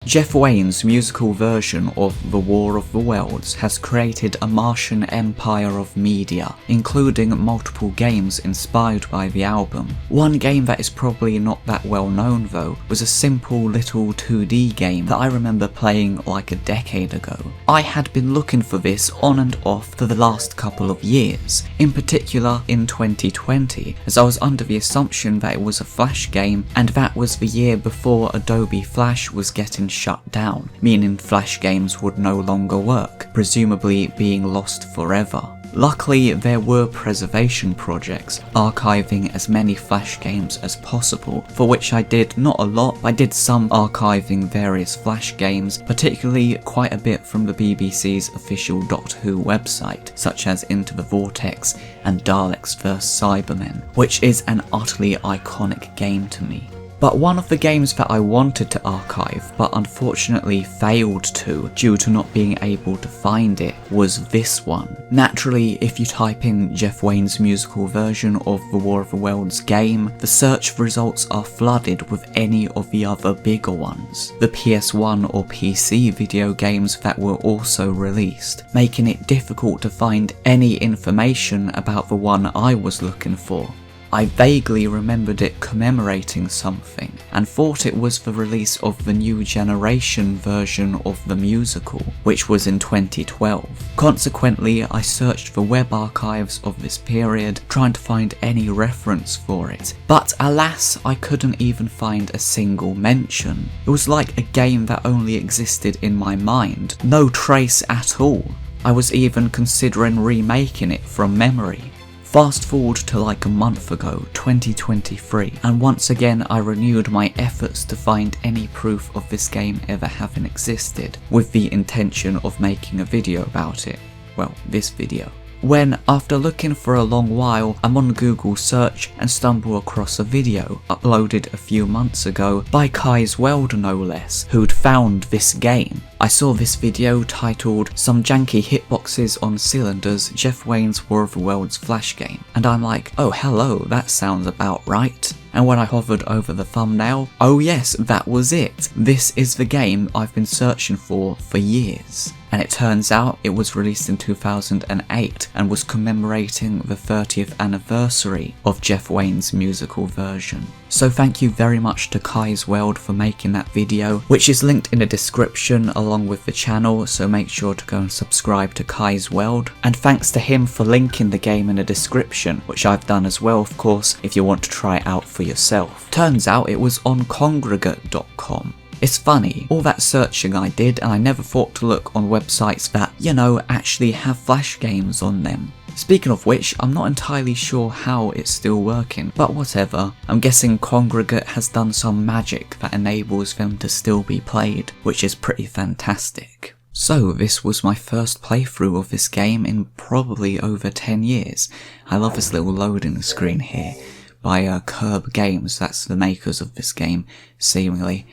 Jeff Wayne's musical version of The War of the Worlds has created a Martian empire of media, including multiple games inspired by the album. One game that is probably not that well known though was a simple little 2D game that I remember playing like a decade ago. I had been looking for this on and off for the last couple of years, in particular in 2020, as I was under the assumption that it was a Flash game, and that was the year before Adobe Flash was getting shut down, meaning Flash games would no longer work, presumably being lost forever. Luckily, there were preservation projects archiving as many Flash games as possible, for which I did not a lot, but I did some archiving various Flash games, particularly quite a bit from the BBC's official Doctor Who website, such as Into the Vortex and Daleks vs Cybermen, which is an utterly iconic game to me. But one of the games that I wanted to archive, but unfortunately failed to due to not being able to find it, was this one. Naturally, if you type in Jeff Wayne's musical version of the War of the Worlds game, the search results are flooded with any of the other bigger ones, the PS1 or PC video games that were also released, making it difficult to find any information about the one I was looking for. I vaguely remembered it commemorating something, and thought it was the release of the new generation version of the musical, which was in 2012. Consequently, I searched the web archives of this period, trying to find any reference for it, but alas, I couldn't even find a single mention. It was like a game that only existed in my mind, no trace at all. I was even considering remaking it from memory. Fast forward to like a month ago, 2023, and once again I renewed my efforts to find any proof of this game ever having existed, with the intention of making a video about it. Well, this video. When, after looking for a long while, I'm on Google search and stumble across a video, uploaded a few months ago, by Kai's Weld no less, who'd found this game. I saw this video titled Some Janky Hitboxes on Cylinders, Jeff Wayne's War of the Worlds Flash Game, and I'm like, oh hello, that sounds about right. And when I hovered over the thumbnail, oh yes, that was it. This is the game I've been searching for years. And it turns out it was released in 2008 and was commemorating the 30th anniversary of Jeff Wayne's musical version. So thank you very much to Kai's Weld for making that video, which is linked in the description along with the channel, so make sure to go and subscribe to Kai's Weld. And thanks to him for linking the game in the description, which I've done as well of course, if you want to try it out for yourself. Turns out it was on Kongregate.com. It's funny, all that searching I did, and I never thought to look on websites that, you know, actually have Flash games on them. Speaking of which, I'm not entirely sure how it's still working, but whatever. I'm guessing Kongregate has done some magic that enables them to still be played, which is pretty fantastic. So this was my first playthrough of this game in probably over 10 years. I love this little loading screen here by Curb Games, that's the makers of this game, seemingly.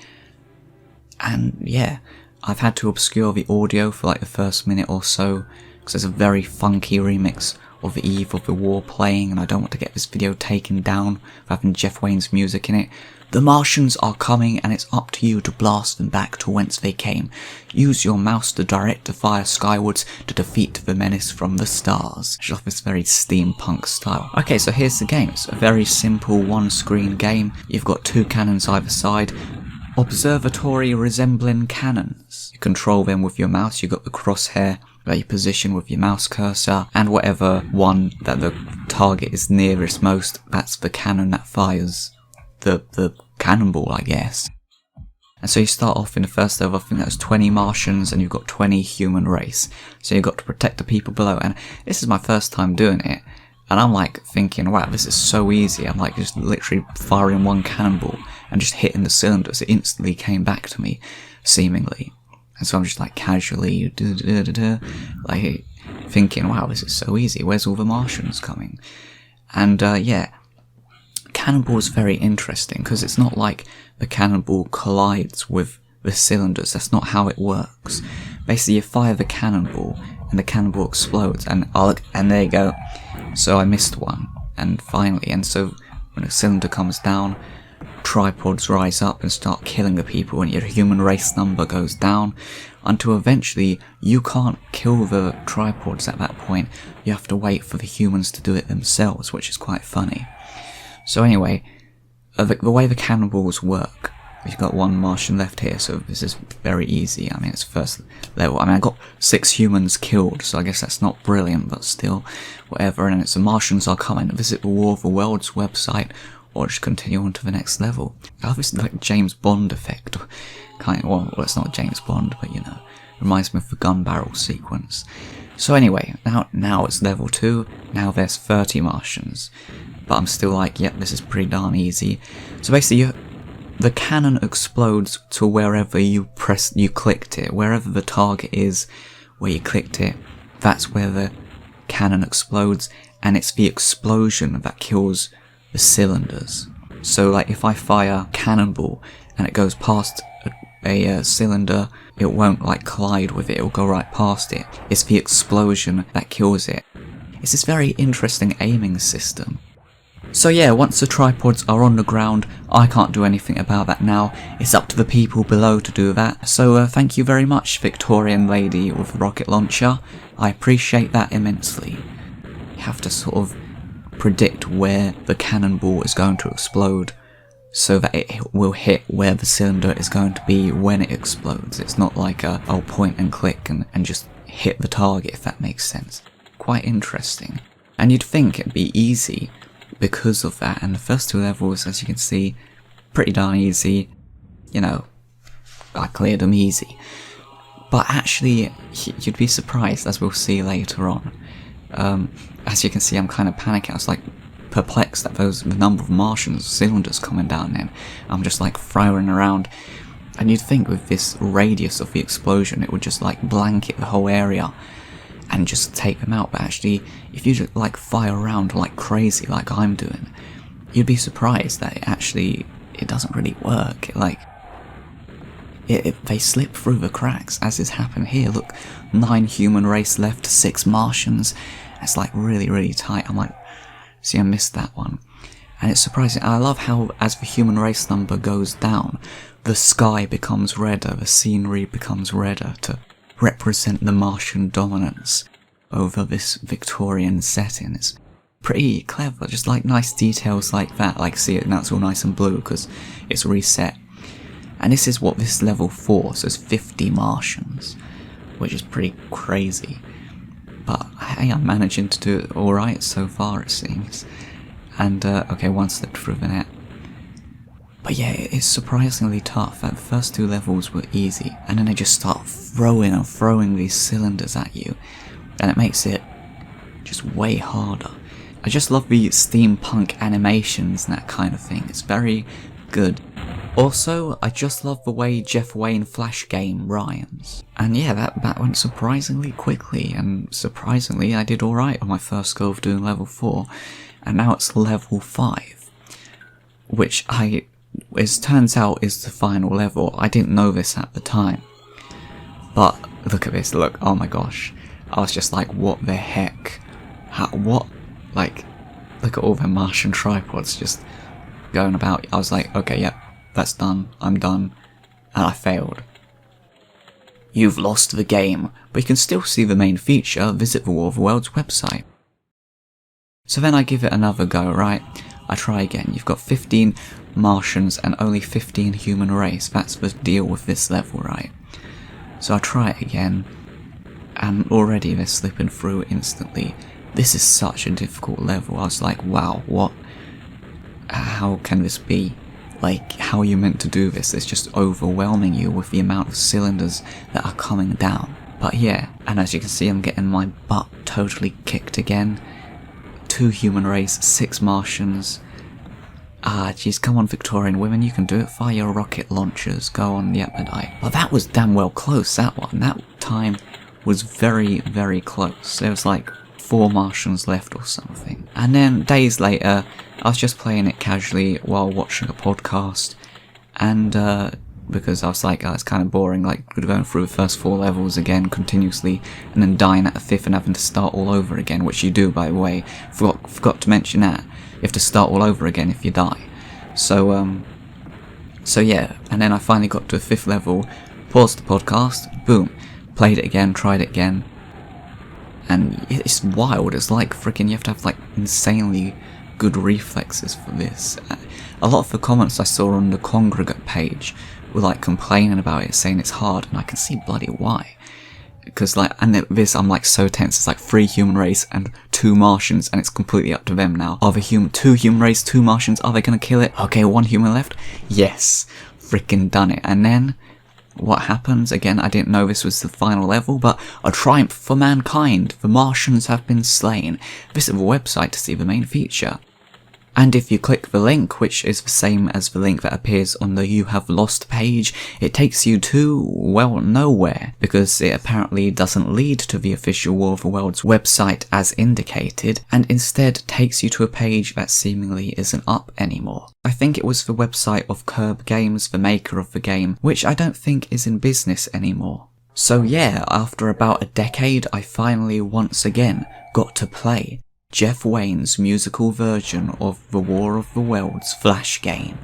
And yeah, I've had to obscure the audio for like the first minute or so, because there's a very funky remix of the Eve of the War playing, and I don't want to get this video taken down for having Jeff Wayne's music in it. The Martians are coming, and it's up to you to blast them back to whence they came. Use your mouse to direct the fire skywards to defeat the menace from the stars. Just off this very steampunk style. Okay, so here's the game. It's a very simple one-screen game. You've got two cannons either side. Observatory resembling cannons. You control them with your mouse, you got the crosshair that you position with your mouse cursor, and whatever one that the target is nearest most, that's the cannon that fires the cannonball, I guess. And so you start off in the first level, I think that was 20 Martians, and you've got 20 human race. So you've got to protect the people below, and this is my first time doing it. And I'm like thinking, wow, this is so easy. I'm like just literally firing one cannonball and just hitting the cylinders. It instantly came back to me, seemingly. And so I'm just like casually, like thinking, wow, this is so easy. Where's all the Martians coming? And yeah, cannonball is very interesting because it's not like the cannonball collides with the cylinders. That's not how it works. Basically, you fire the cannonball and the cannonball explodes, and and there you go. So I missed one, and finally, and so when a cylinder comes down, tripods rise up and start killing the people, and your human race number goes down, until eventually you can't kill the tripods at that point. You have to wait for the humans to do it themselves, which is quite funny. So anyway, the way the cannonballs work, we've got one Martian left here, so this is very easy. I mean, it's first level. I mean, I got 6 humans killed, so I guess that's not brilliant, but still, whatever. And it's the Martians are coming. Visit the War of the Worlds website, or just continue on to the next level. I have this like James Bond effect. Kind of, well, it's not James Bond, but you know, reminds me of the gun barrel sequence. So anyway, now it's level 2. Now there's 30 Martians, but I'm still like, yep, this is pretty darn easy. So basically, the cannon explodes to wherever you clicked it. Wherever the target is, where you clicked it, that's where the cannon explodes, and it's the explosion that kills the cylinders. So like, if I fire cannonball and it goes past a cylinder, it won't like collide with it, it'll go right past it. It's the explosion that kills it. It's this very interesting aiming system. So yeah, once the tripods are on the ground, I can't do anything about that now. It's up to the people below to do that. So thank you very much, Victorian lady with the rocket launcher. I appreciate that immensely. You have to sort of predict where the cannonball is going to explode, so that it will hit where the cylinder is going to be when it explodes. It's not like I'll point and click and just hit the target, if that makes sense. Quite interesting. And you'd think it'd be easy because of that, and the first 2 levels, as you can see, pretty darn easy. You know, I cleared them easy. But actually, you'd be surprised, as we'll see later on. As you can see, I'm kind of panicking. I was like perplexed at the number of Martians, cylinders coming down in. I'm just like firing around, and you'd think with this radius of the explosion it would just like blanket the whole area and just take them out, but actually if you just like fire around like crazy like I'm doing, you'd be surprised that it doesn't really work. They slip through the cracks, as is happened here. Look, 9 human race left, 6 Martians. It's like really, really tight. I'm like, see, I missed that one. And it's surprising. I love how as the human race number goes down, the sky becomes redder, the scenery becomes redder to represent the Martian dominance over this Victorian setting. It's pretty clever, just like nice details like that. Like, see it now, it's all nice and blue because it's reset. And this is what this level 4, so it's 50 Martians, which is pretty crazy. But hey, I'm managing to do it alright so far, it seems. And, okay, one slipped through the net. But yeah, it's surprisingly tough. The first 2 levels were easy, and then they just start throwing these cylinders at you, and it makes it just way harder. I just love the steampunk animations and that kind of thing. It's very good. Also, I just love the way Jeff Wayne Flash game rhymes. And yeah, that went surprisingly quickly, and surprisingly I did alright on my first go of doing level 4, and now it's level 5, which it turns out is the final level. I didn't know this at the time. But look at this, look, oh my gosh. I was just like, what the heck? What? Like, look at all the Martian tripods just going about. I was like, okay, yep, that's done, I'm done, and I failed. You've lost the game, but you can still see the main feature. Visit the War of the Worlds website. So then I give it another go, right? I try again. You've got 15 Martians and only 15 human race. That's the deal with this level, right? So I try it again, and already they're slipping through instantly. This is such a difficult level. I was like, wow, what? How can this be? Like, how are you meant to do this? It's just overwhelming you with the amount of cylinders that are coming down. But yeah, and as you can see, I'm getting my butt totally kicked again. 2 human race, 6 Martians. Jeez, come on Victorian women, you can do it. Fire your rocket launchers, go on the Epidite. Well, that was damn well close, that one. That time was very, very close. There was like 4 Martians left or something. And then days later, I was just playing it casually while watching a podcast, and because I was like, oh, it's kind of boring, like going through the first 4 levels again continuously, and then dying at the 5th and having to start all over again, which you do, by the way. Forgot to mention that. You have to start all over again if you die. So, So yeah, and then I finally got to the 5th level, paused the podcast, boom, played it again, tried it again, and it's wild. It's like freaking, you have to have like insanely good reflexes for this. A lot of the comments I saw on the Congregate page were like complaining about it, saying it's hard, and I can see bloody why. Because like, and this, I'm like so tense. It's like 3 human race and 2 Martians, and it's completely up to them now. Are the 2 human race, 2 Martians, are they gonna kill it? Okay, 1 human left? Yes, freaking done it. And then, what happens? Again, I didn't know this was the final level, but a triumph for mankind. The Martians have been slain. Visit the website to see the main feature. And if you click the link, which is the same as the link that appears on the You Have Lost page, it takes you to, well, nowhere, because it apparently doesn't lead to the official War of the Worlds website as indicated, and instead takes you to a page that seemingly isn't up anymore. I think it was the website of Curb Games, the maker of the game, which I don't think is in business anymore. So yeah, after about a decade, I finally once again got to play Jeff Wayne's musical version of the War of the Worlds Flash game.